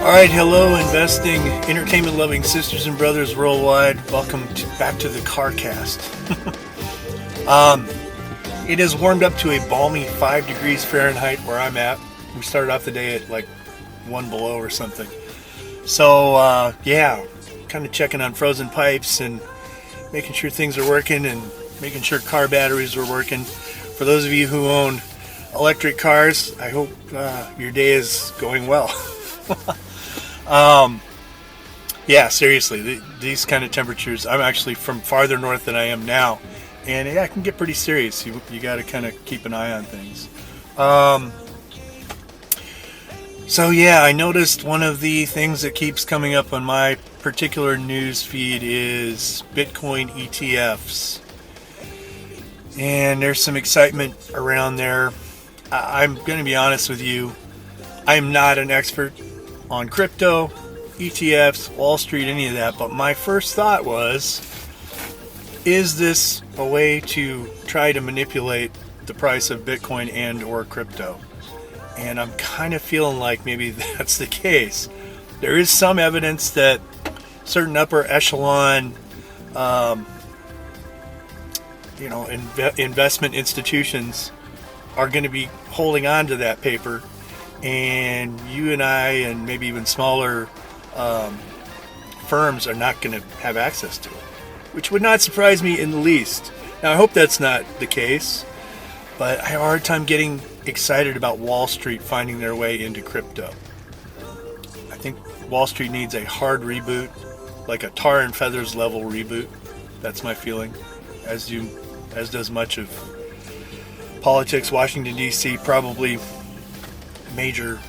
All right, hello, investing, entertainment-loving sisters and brothers worldwide. Welcome back to the CarCast. It has warmed up to a balmy 5 degrees Fahrenheit where I'm at. We started off the day at like 1 below or something. So, kind of checking on frozen pipes and making sure things are working and making sure car batteries are working. For those of you who own electric cars, I hope your day is going well. Seriously, these kind of temperatures, I'm actually from farther north than I am now, and it can get pretty serious. You got to kind of keep an eye on things. I noticed one of the things that keeps coming up on my particular news feed is Bitcoin ETFs, and there's some excitement around there. I'm going to be honest with you, I'm not an expert on crypto, ETFs, Wall Street, any of that, but my first thought was, is this a way to try to manipulate the price of Bitcoin and or crypto? And I'm kind of feeling like maybe that's the case. There is some evidence that certain upper echelon investment institutions are going to be holding on to that paper, and you and I and maybe even smaller firms are not going to have access to it, which would not surprise me in the least. Now, I hope that's not the case, but I have a hard time getting excited about Wall Street finding their way into crypto. I think Wall Street needs a hard reboot, like a tar and feathers level reboot. That's my feeling, as does much of politics, Washington, D.C., probably major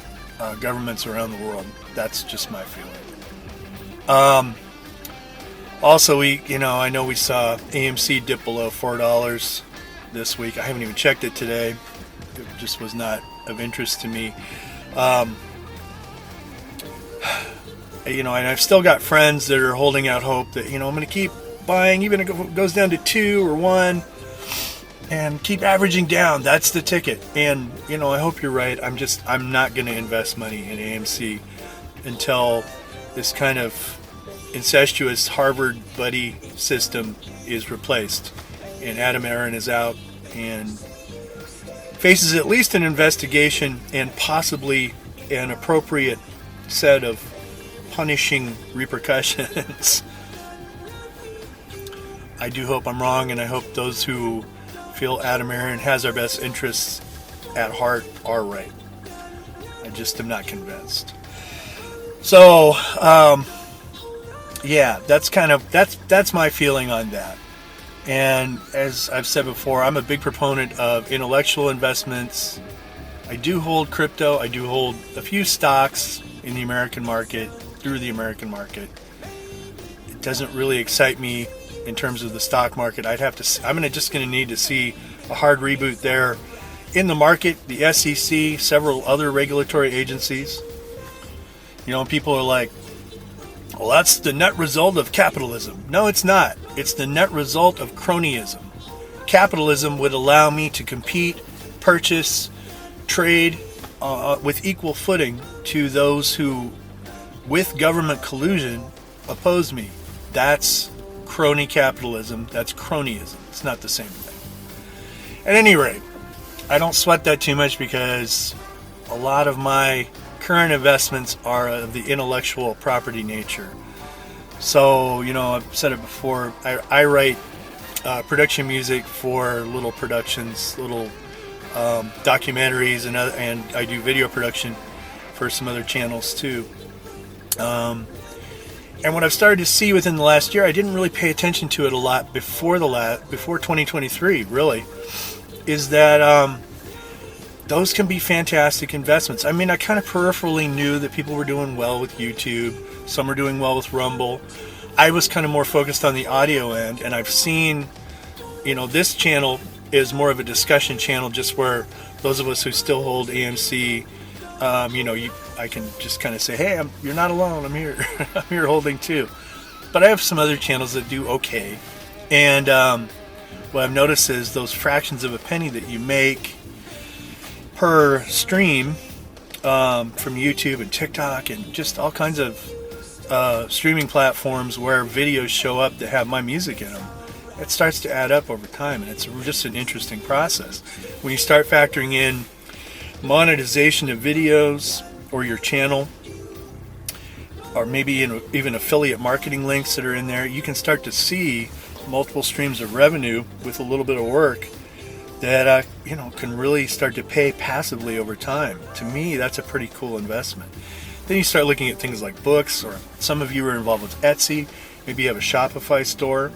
governments around the world. That's just my feeling. Also, I know we saw AMC dip below $4 this week. I haven't even checked it today. It just was not of interest to me. And I've still got friends that are holding out hope that, I'm going to keep buying, even if it goes down to 2 or 1. And keep averaging down. That's the ticket. And, I hope you're right. I'm not going to invest money in AMC until this kind of incestuous Harvard buddy system is replaced. And Adam Aron is out and faces at least an investigation and possibly an appropriate set of punishing repercussions. I do hope I'm wrong, and I hope those who feel Adam Aron has our best interests at heart are right. I just am not convinced. So, that's my feeling on that. And as I've said before, I'm a big proponent of intellectual investments. I do hold crypto. I do hold a few stocks in the American market, through the American market. It doesn't really excite me in terms of the stock market. I'm just going to need to see a hard reboot there in the market, the SEC, several other regulatory agencies. People are like, well, that's the net result of capitalism. No, it's not. It's the net result of cronyism. Capitalism would allow me to compete, purchase, trade with equal footing to those who, with government collusion, oppose me. That's crony capitalism. That's cronyism. It's not the same thing. At any rate, I don't sweat that too much because a lot of my current investments are of the intellectual property nature. So, I've said it before, I write production music for little productions, little documentaries, and I do video production for some other channels too. And what I've started to see within the last year, I didn't really pay attention to it a lot before 2023, really, is that those can be fantastic investments. I mean, I kind of peripherally knew that people were doing well with YouTube. Some were doing well with Rumble. I was kind of more focused on the audio end, and I've seen, this channel is more of a discussion channel, just where those of us who still hold AMC, I can just kind of say, hey, you're not alone. I'm here. I'm here holding too. But I have some other channels that do okay. And what I've noticed is those fractions of a penny that you make per stream from YouTube and TikTok and just all kinds of streaming platforms where videos show up that have my music in them. It starts to add up over time, and it's just an interesting process. When you start factoring in monetization of videos or your channel, or maybe even affiliate marketing links that are in there, you can start to see multiple streams of revenue with a little bit of work that can really start to pay passively over time. To me, that's a pretty cool investment. Then you start looking at things like books, or some of you are involved with Etsy. Maybe you have a Shopify store.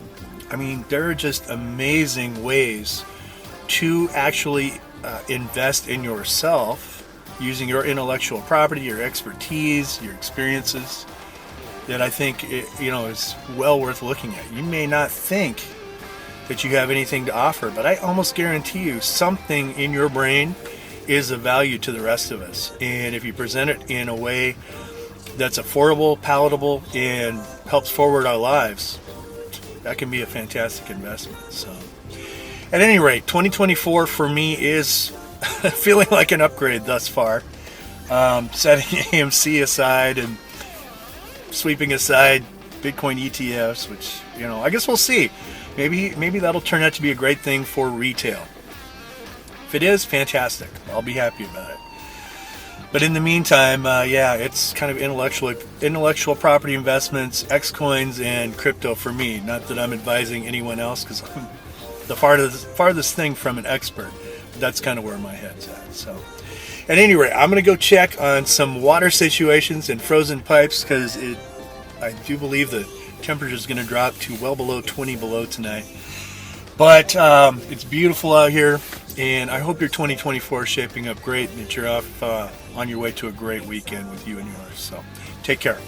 I mean, there are just amazing ways to actually invest in yourself using your intellectual property, your expertise, your experiences, that I think is well worth looking at. You may not think that you have anything to offer, but I almost guarantee you something in your brain is of value to the rest of us. And if you present it in a way that's affordable, palatable, and helps forward our lives, that can be a fantastic investment. So, at any rate, 2024 for me is feeling like an upgrade thus far. Setting AMC aside and sweeping aside Bitcoin ETFs, which I guess we'll see. Maybe that'll turn out to be a great thing for retail. If it is, fantastic. I'll be happy about it. But in the meantime, it's kind of intellectual property investments, X coins, and crypto for me. Not that I'm advising anyone else, because I'm the farthest thing from an expert. But that's kind of where my head's at. So, at any rate, I'm going to go check on some water situations and frozen pipes, because I do believe the temperature is going to drop to well below 20 below tonight. But it's beautiful out here, and I hope your 2024 is shaping up great, and that you're off on your way to a great weekend with you and yours. So take care.